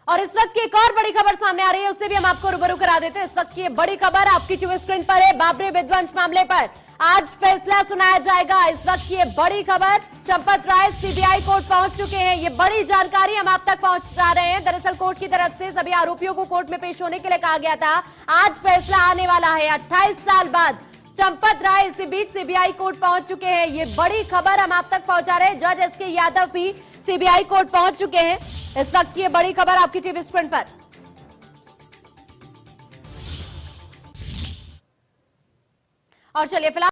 [SPEAKER 2] और इस वक्त की एक और बड़ी खबर सामने आ रही है, उससे भी हम आपको रूबरू करा देते हैं। इस वक्त की ये बड़ी खबर आपकी टीवी स्क्रीन पर है। बाबरी विध्वंस मामले पर आज फैसला सुनाया जाएगा। इस वक्त की ये बड़ी खबर, चंपत राय सीबीआई कोर्ट पहुंच चुके हैं। ये बड़ी जानकारी हम आप तक पहुंचा रहे हैं। दरअसल कोर्ट की तरफ से सभी आरोपियों को कोर्ट में पेश होने के लिए कहा गया था। आज फैसला आने वाला है। 28 साल बाद चंपत राय इसी बीच सीबीआई कोर्ट पहुंच चुके हैं। ये बड़ी खबर हम आप तक पहुंचा रहे हैं। जज एसके यादव भी सीबीआई कोर्ट पहुंच चुके हैं। इस वक्त की ये बड़ी खबर आपकी टीवी स्क्रीन पर। और चलिए फिलहाल